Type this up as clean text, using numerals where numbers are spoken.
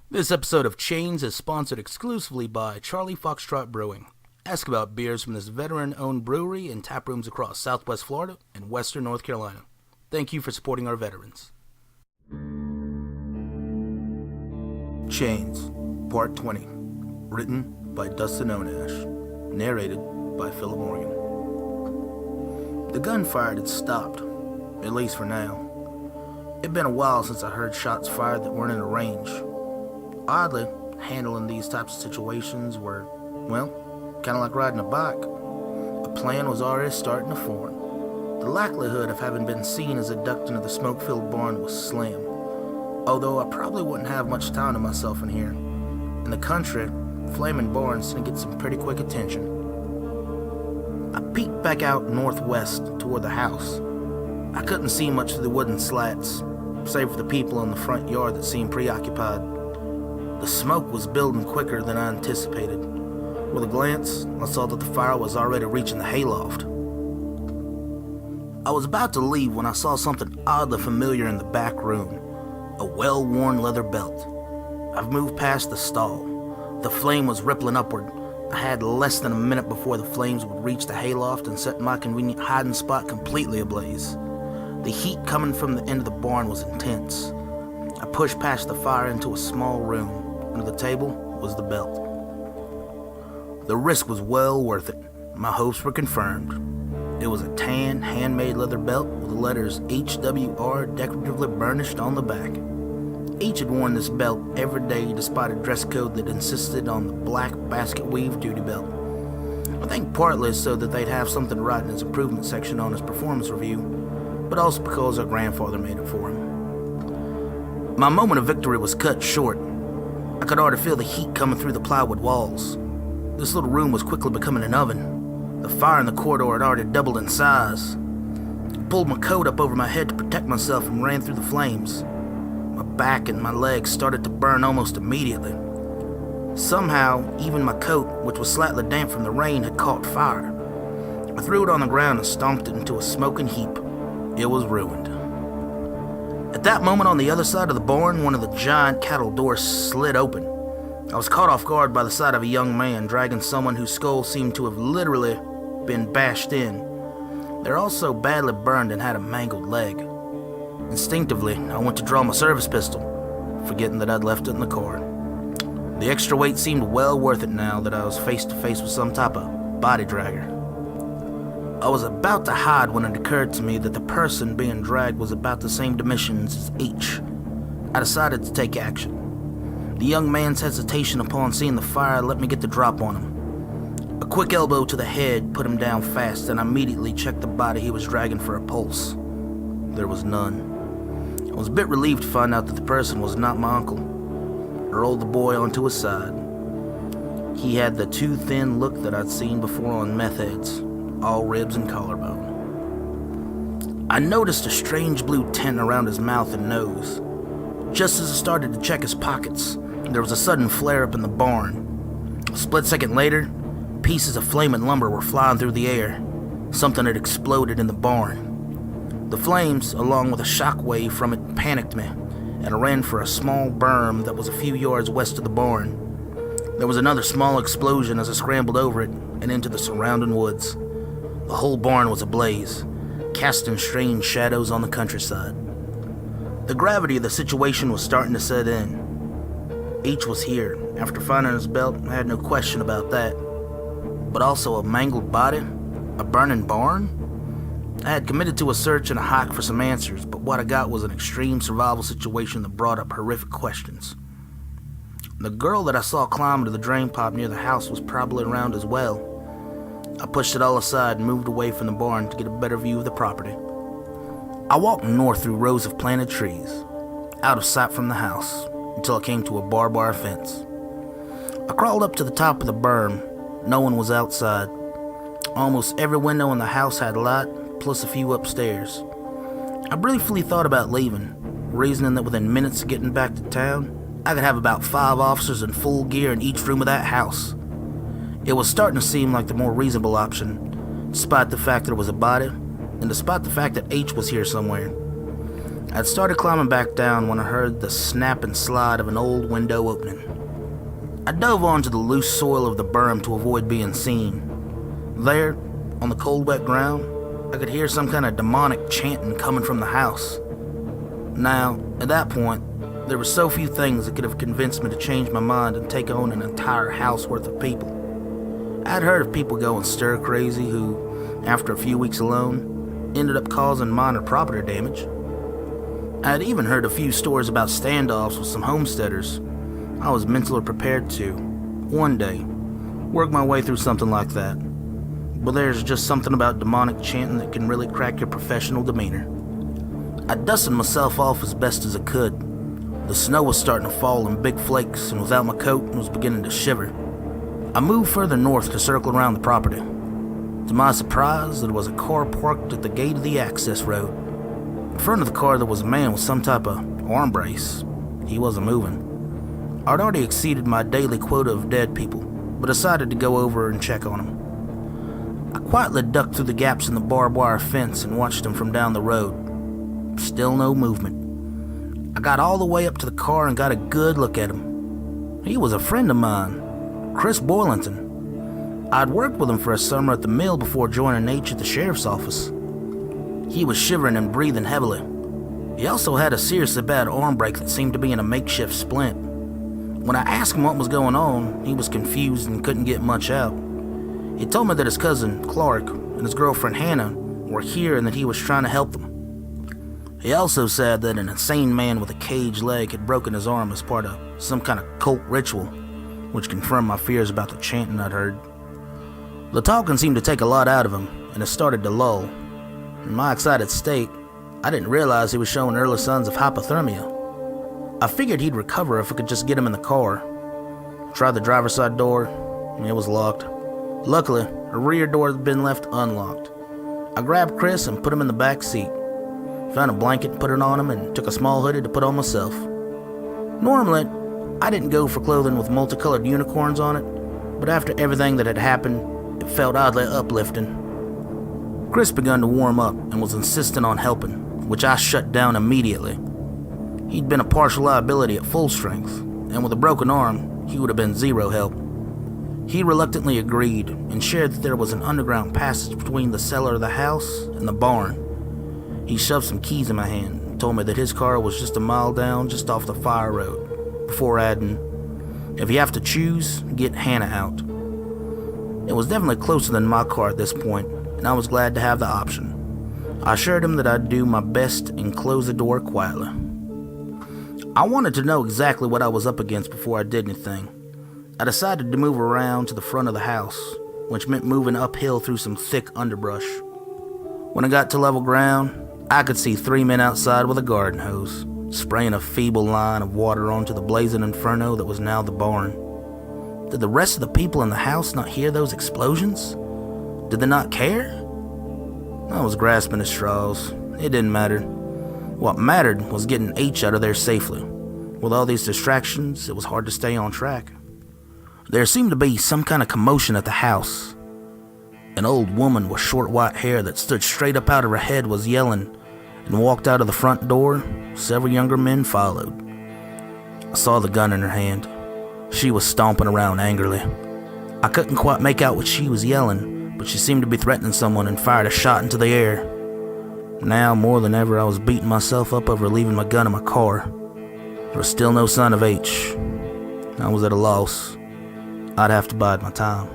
This episode of Chains is sponsored exclusively by Charlie Foxtrot Brewing. Ask about beers from this veteran-owned brewery and tap rooms across Southwest Florida and Western North Carolina. Thank you for supporting our veterans. Chains, Part 20. Written by dhonash. Narrated by Philip Morgan. The gunfire had stopped, at least for now. It'd been a while since I heard shots fired that weren't in a range. Oddly, handling these types of situations were, well, kind of like riding a bike. A plan was already starting to form. The likelihood of having been seen as abducted into the smoke-filled barn was slim, although I probably wouldn't have much time to myself in here. In the country, flaming barns tend to get some pretty quick attention. I peeked back out northwest toward the house. I couldn't see much through the wooden slats, save for the people in the front yard that seemed preoccupied. The smoke was building quicker than I anticipated. With a glance, I saw that the fire was already reaching the hayloft. I was about to leave when I saw something oddly familiar in the back room. A well-worn leather belt. I've moved past the stall. The flame was rippling upward. I had less than a minute before the flames would reach the hayloft and set my convenient hiding spot completely ablaze. The heat coming from the end of the barn was intense. I pushed past the fire into a small room. Under the table was the belt. The risk was well worth it. My hopes were confirmed. It was a tan, handmade leather belt with the letters HWR decoratively burnished on the back. H had worn this belt every day despite a dress code that insisted on the black basket weave duty belt. I think partly so that they'd have something to write in his improvement section on his performance review, but also because our grandfather made it for him. My moment of victory was cut short. I could already feel the heat coming through the plywood walls. This little room was quickly becoming an oven. The fire in the corridor had already doubled in size. I pulled my coat up over my head to protect myself and ran through the flames. My back and my legs started to burn almost immediately. Somehow, even my coat, which was slightly damp from the rain, had caught fire. I threw it on the ground and stomped it into a smoking heap. It was ruined. At that moment, on the other side of the barn, one of the giant cattle doors slid open. I was caught off guard by the sight of a young man dragging someone whose skull seemed to have literally been bashed in. They were also badly burned and had a mangled leg. Instinctively, I went to draw my service pistol, forgetting that I'd left it in the car. The extra weight seemed well worth it now that I was face to face with some type of body dragger. I was about to hide when it occurred to me that the person being dragged was about the same dimensions as H. I decided to take action. The young man's hesitation upon seeing the fire let me get the drop on him. A quick elbow to the head put him down fast, and I immediately checked the body he was dragging for a pulse. There was none. I was a bit relieved to find out that the person was not my uncle. I rolled the boy onto his side. He had the too thin look that I'd seen before on meth heads. All ribs and collarbone. I noticed a strange blue tint around his mouth and nose. Just as I started to check his pockets, there was a sudden flare-up in the barn. A split second later, pieces of flaming lumber were flying through the air. Something had exploded in the barn. The flames, along with a shockwave from it, panicked me, and I ran for a small berm that was a few yards west of the barn. There was another small explosion as I scrambled over it and into the surrounding woods. The whole barn was ablaze, casting strange shadows on the countryside. The gravity of the situation was starting to set in. H was here. After finding his belt, I had no question about that. But also a mangled body? A burning barn? I had committed to a search and a hike for some answers, but what I got was an extreme survival situation that brought up horrific questions. The girl that I saw climb into the drain pipe near the house was probably around as well. I pushed it all aside and moved away from the barn to get a better view of the property. I walked north through rows of planted trees, out of sight from the house, until I came to a barbed wire fence. I crawled up to the top of the berm. No one was outside. Almost every window in the house had light, plus a few upstairs. I briefly thought about leaving, reasoning that within minutes of getting back to town, I could have about 5 officers in full gear in each room of that house. It was starting to seem like the more reasonable option, despite the fact that it was a body, and despite the fact that H was here somewhere. I'd started climbing back down when I heard the snap and slide of an old window opening. I dove onto the loose soil of the berm to avoid being seen. There, on the cold, wet ground, I could hear some kind of demonic chanting coming from the house. Now, at that point, there were so few things that could have convinced me to change my mind and take on an entire house worth of people. I'd heard of people going stir crazy who, after a few weeks alone, ended up causing minor property damage. I'd even heard a few stories about standoffs with some homesteaders. I was mentally prepared to, one day, work my way through something like that. But there's just something about demonic chanting that can really crack your professional demeanor. I dusted myself off as best as I could. The snow was starting to fall in big flakes, and without my coat, I was beginning to shiver. I moved further north to circle around the property. To my surprise, there was a car parked at the gate of the access road. In front of the car, there was a man with some type of arm brace. He wasn't moving. I'd already exceeded my daily quota of dead people, but decided to go over and check on him. I quietly ducked through the gaps in the barbed wire fence and watched him from down the road. Still no movement. I got all the way up to the car and got a good look at him. He was a friend of mine, Chris Boylington. I'd worked with him for a summer at the mill before joining H at the sheriff's office. He was shivering and breathing heavily. He also had a seriously bad arm break that seemed to be in a makeshift splint. When I asked him what was going on, he was confused and couldn't get much out. He told me that his cousin, Clark, and his girlfriend, Hannah, were here and that he was trying to help them. He also said that an insane man with a caged leg had broken his arm as part of some kind of cult ritual, which confirmed my fears about the chanting I'd heard. The talking seemed to take a lot out of him, and it started to lull. In my excited state, I didn't realize he was showing early signs of hypothermia. I figured he'd recover if I could just get him in the car. Tried the driver's side door, and it was locked. Luckily, a rear door had been left unlocked. I grabbed Chris and put him in the back seat. Found a blanket and put it on him and took a small hoodie to put on myself. Normally, I didn't go for clothing with multicolored unicorns on it, but after everything that had happened, it felt oddly uplifting. Chris began to warm up and was insistent on helping, which I shut down immediately. He'd been a partial liability at full strength, and with a broken arm, he would have been zero help. He reluctantly agreed and shared that there was an underground passage between the cellar of the house and the barn. He shoved some keys in my hand and told me that his car was just a mile down just off the fire road, before adding, "If you have to choose, get Hannah out." It was definitely closer than my car at this point, and I was glad to have the option. I assured him that I'd do my best and close the door quietly. I wanted to know exactly what I was up against before I did anything. I decided to move around to the front of the house, which meant moving uphill through some thick underbrush. When I got to level ground, I could see 3 men outside with a garden hose, spraying a feeble line of water onto the blazing inferno that was now the barn. Did the rest of the people in the house not hear those explosions? Did they not care? I was grasping at straws. It didn't matter. What mattered was getting H out of there safely. With all these distractions, it was hard to stay on track. There seemed to be some kind of commotion at the house. An old woman with short white hair that stood straight up out of her head was yelling, and walked out of the front door. Several younger men followed. I saw the gun in her hand. She was stomping around angrily. I couldn't quite make out what she was yelling, but she seemed to be threatening someone and fired a shot into the air. Now, more than ever, I was beating myself up over leaving my gun in my car. There was still no sign of H. I was at a loss. I'd have to bide my time.